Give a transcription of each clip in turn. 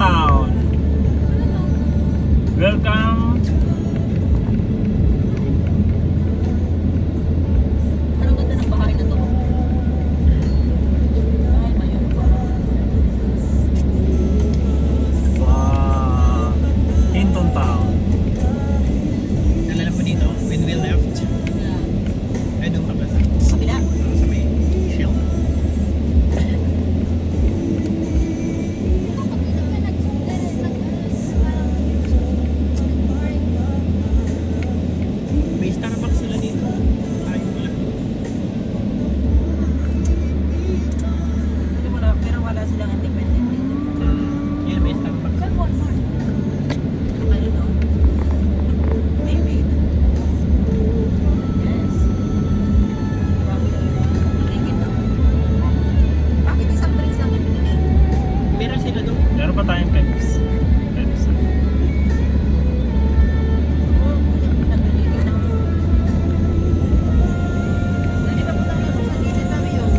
Town. Welcome. Anong ganda ng bahay na to? Ay, mayon pa. Sa Hinton Town. Nalala po dito, when we left, ay doon ka ba sa Kabila. sa may shield? May Starbucks sila dito. Tayo wala. Pero wala silang independent dito. Yan, may Starbucks. I don't know. Maybe. Yes. Tingin na. Bakit isang drinks lang yung binili? Meron sila doon. Meron pa tayong Peps. Peps. Oo, nagbibigyan ng pwede ba po lang naman sa gilid kami yun?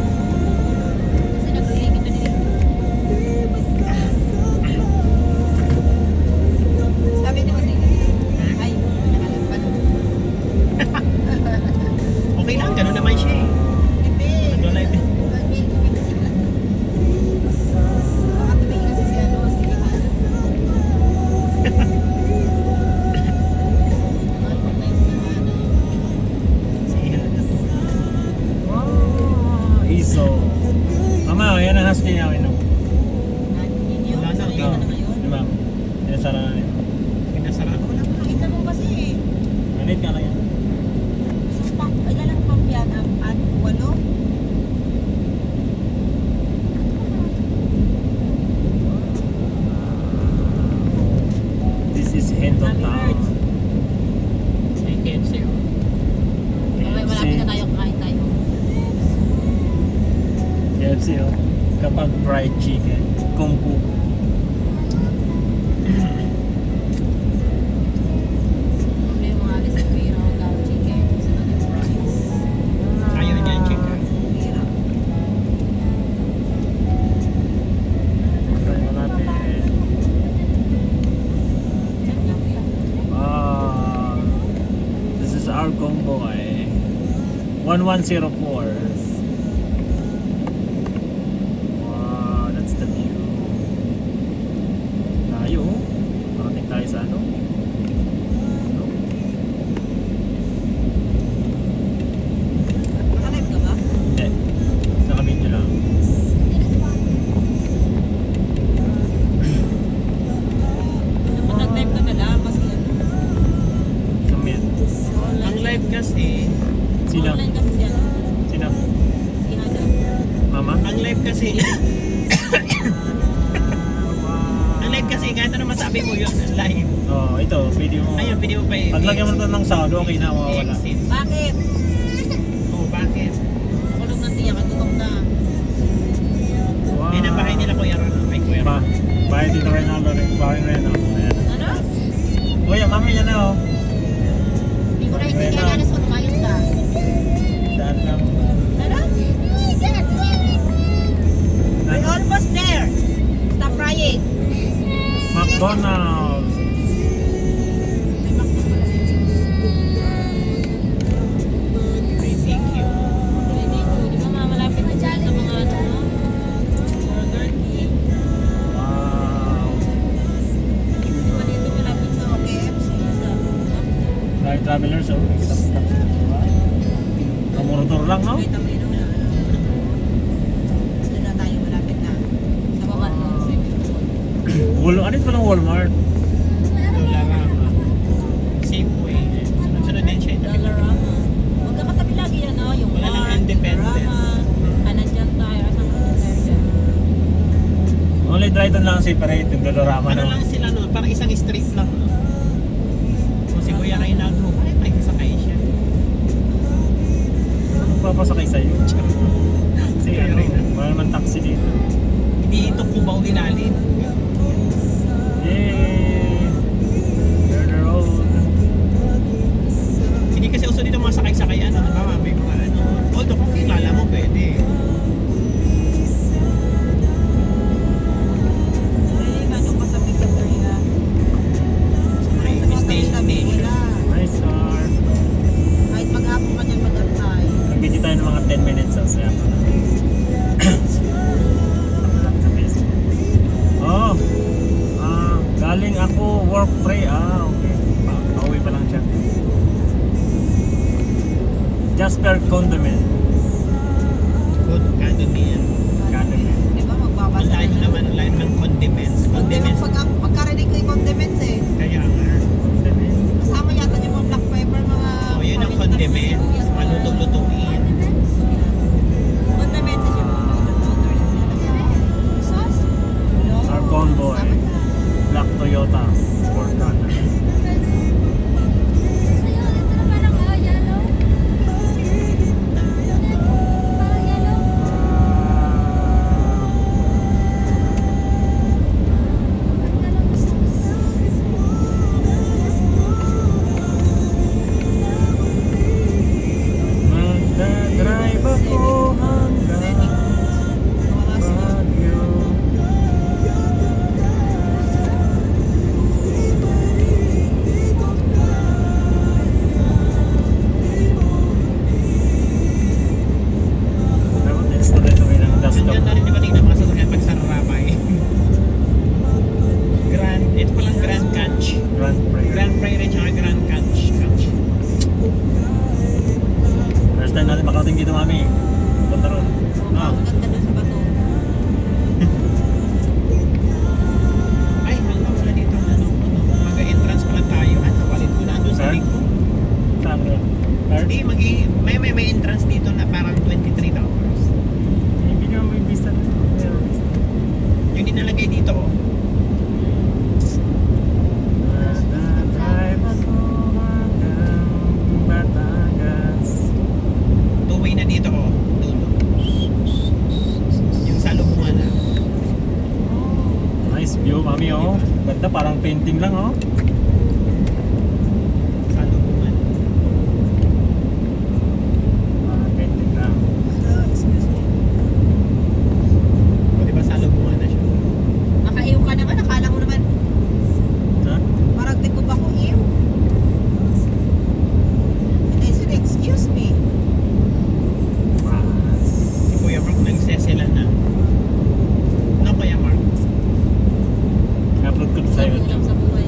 Kasi nagbibigyan na nila. Sabi naman nila, ay, nakalagpan. Okay lang, ganun naman siya eh. Hindi. Wala eh. Baka tumingin kasi si ano, si Hana. Siya na to. Wow. Iso. Mama, yan ang husky niya. Inom. Wala na, Sanay ka na ngayon. Di ba? Yan sa namin. Pinasarado ko lang. Nakita mo kasi eh. Manit ka lang yan. Isang pack, ilan ang pack yan? At 8? This is Hinton Town. May KFC oh. Okay, malapit na tayo, kakain tayo. KFC oh. Kapag fried chicken. Kung pu. May mga recipe ng gao chicken, gusto natin fries. Ayaw niya yung chicken. Hirap. Try mo natin. This is our convoy. 1104. Wow, that's the view. Tayo, oh. Parating tayo sa ano? Ano? Nakalive ka ba? Hindi. Naka-video lang. Dapat nag-live ka na lang kasi ano. Sumit. Ang live kasi, Sino? Online kasi si ano. Sino? Si Hana. Mama? ang live kasi, ang live kasi, kahit ano masabi mo yun, live. Oh, ito, video mo. Ayun, video pa eh. Paglagyan mo ito ng sound, okay na, mawawala. Exit. Bakit? Oh, bakit? Kulog ng tiyak, gutom na. Wow. Yan ang bahay nila Kuya Ron. Ay, Kuya Pa, Ron. bahay dito Reynaldo rin. Bahay Reynaldo. Ayan. Ano? Kuya, mami yan na oh. Hindi ko na itinaganas kung umayos ka. Daan lang. Ano? We're almost there. Stop crying. McDonald's. Ay, thank you. Di ba malapit na dyan sa mga ano? Burger King. Wow. Di ba dito malapit sa KFC? Sa Dahil travelers oh. Stop. Kamurotor lang no? Wait, may na. Doon na tayo malapit na. Sa baba no? Ano ito ng Walmart? Wala nga. Safeway. Sunod-sunod din siya. Dollarama. Huwag ka katabi lagi yan, no? Yung Wala nang Mart, independence. Dollarama. Nandyan tayo. Asang tayo dyan? Only dry doon lang separate yung Dollarama Ano no? lang sila no? Parang isang street lang. No? Kung si Kuya Reynaldo, bakit may sakay siya? Ano magpapasakay sa'yo? Kasi ano, wala naman taxi dito. Hindi ito Cubao nilalin. Yay! Turn the road. Hindi kasi uso dito mga sakay-sakay ano. Diba? May mga ano. Although kung kilala mo, pwede. Ay, ano pa sa are condiment. Good condominium. Condiment. Di ba Ang magbabasa layo naman, ang layo ng condiments. Condiments. Condiments. Pagkarinig ko yung condiments eh. Kaya nga. Condiment. Kasama yata yung mga black pepper, mga... Oh, yun ang condiments. Malutong-lutuin. Condiments is yung mga sauce. Our convoy. Black Toyota. Ford Runner. Magdadrive ako hanggang Baguio. Dapat install ito ng dust Ang ganda rin yung kanina mga sasakyan pag sa Rabay. Grand, ito palang Grand Catch. Grand Prix. Grand Prairie tsaka Grand Catch. First time natin makarating dito, mami. Punta ron. Ah, Ang ganda dun sa bato. Ay, hanggang pala dito ano, mag-entrance pala tayo. Ano, walit ko na doon sa Sir? likod. saan ron? Card? Hindi, may entrance dito na parang $23. Hindi naman may visa. Meron. Yung dinalagay dito, oh. Magdadrive ako hanggang Batangas. Two-way na dito, oh. Dulo. Yung salubungan na. Nice view, mami, oh. Ganda, parang painting lang, oh. Salubungan. Parang painting lang. Excuse me. O, diba salubungan na siya? Nakaiyo ka naman, akala mo naman, Ha? parang tigub ako iyo. And I said, excuse me. Si Kuya Mark nagsesela na. No, Kuya Mark? I-upload ko to sa Sabi YouTube. lang sa buhay.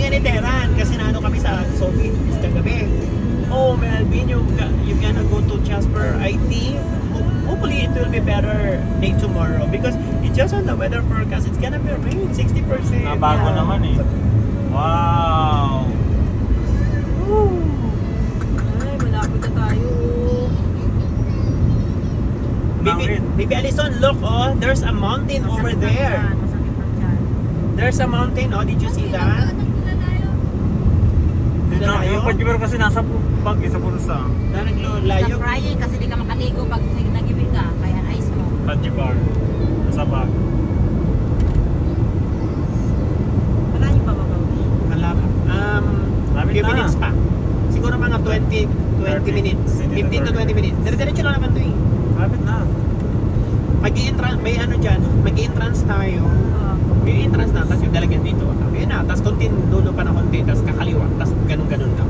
nga ni Teran, kasi naano kami sa Sophie kagabi. Oh, Melvin, you gonna go to Jasper. I think, hopefully it will be better day tomorrow. Because it's just on the weather forecast, it's gonna be rain, 60%. Nabago naman eh. Wow! Ay, malapit na tayo. Baby Alison, look, oh, there's a mountain over there. Masakit lang dyan. There's a mountain, oh, did you see that? Yung pagkibero kasi nasa bag, sa bulsa. Layo. Stop crying kasi di ka makaligo pag nag-ibig ka. Kaya ice mo. Pagkibar. Nasa bag. Malayo pa ba ba? Lapit Few na. minutes pa. Siguro mga 20 minutes. 15 to 20 minutes. Dire-diretso lang naman to eh. Lapit na. May ano dyan, mag-entrance tayo. May entrance na, tapos yung dalagyan dito. Ayun na, tapos konti dulo pa ng konti, tapos kakaliwa, tapos ganun-ganun lang.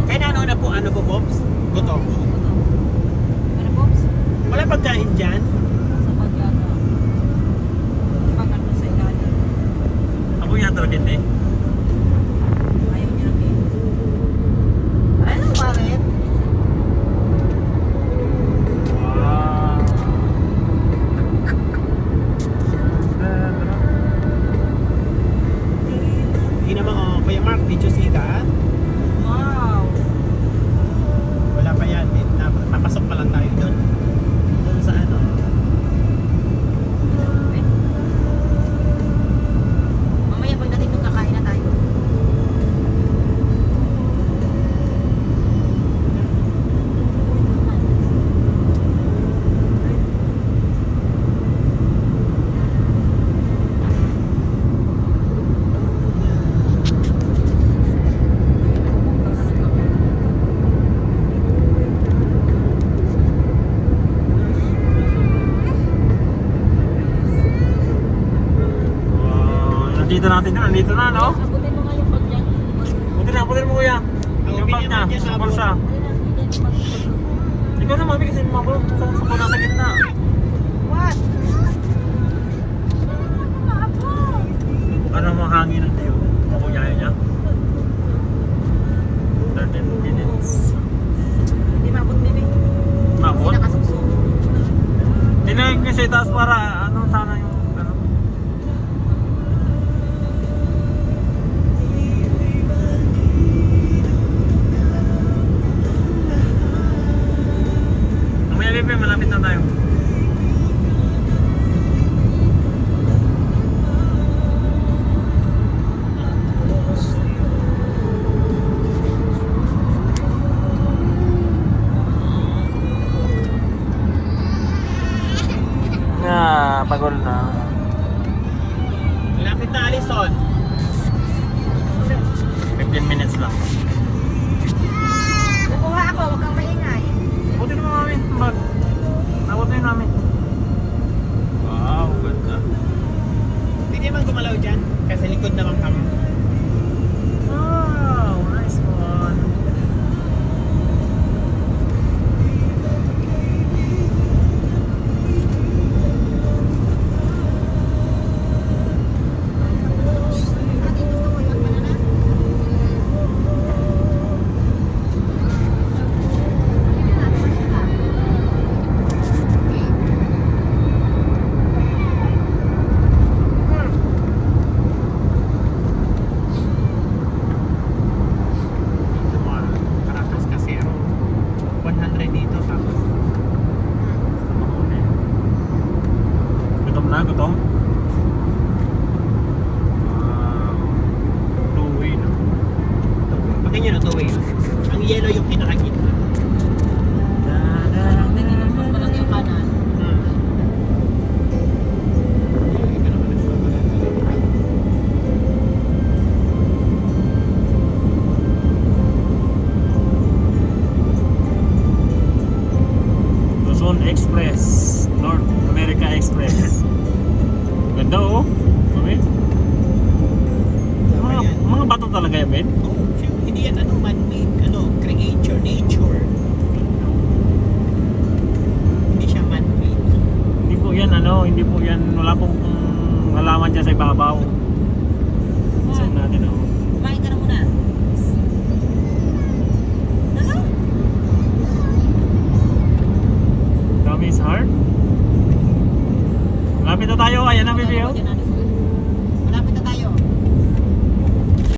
Kaya na po, ano po, Bobs? Gutom. Ano, Pops? Wala pagkain dyan. Sa pagyata. Pagkat mo sa ilalim. Ako yung talaga hindi. Ayaw niya lang eh. Ano, Maret? Wow! Hindi naman, oh, Kuya Mark, did you see that? Wow. Wala pa yan. Napasok pa lang tayo doon. Doon sa ano. Mamaya pagdating doon kakain na tayo. Wow! Nakita natin na, nandito na, no? Abutin mo nga yung pag dyan. Buti na, kuya. Yung bag na, sa bulsa. Ikaw naman, kasi mabulong sa nasa gitna. What? Ano mga hangin ng tiyo? Makunyayo niya? 13 minutes. Hindi mabot bibig. Mabot? Sila kasuksok. Tinayag niya sa itaas para ano sana yung ano. Mamaya bebe, malapit na tayo. Pagod na. Lapit na, Alison. 15 minutes lang. Kukuha ako, huwag kang maingay. Buti naman mami, bag. Nakot na yun namin. Wow, ganda. Hindi naman gumalaw dyan, kasi likod naman kami. Wow, nice one. Ate, gusto mo yun? Banana? Caracas Casero. 100 dito, tapos Gutom na, gutom. Wow. Two-way na. Pakinggan nyo na to, wait. Ang yellow yung pinakagitna. Mas malaki yung kanan. Luzon Express. North America Express. Ganda oh. Kami. Mga bato talaga yan, Ben. Oh, hindi yan ano, man-made, ano, creature, nature. Hindi siya man-made. Hindi po yan ano, hindi po yan, wala pong halaman dyan sa ibabaw.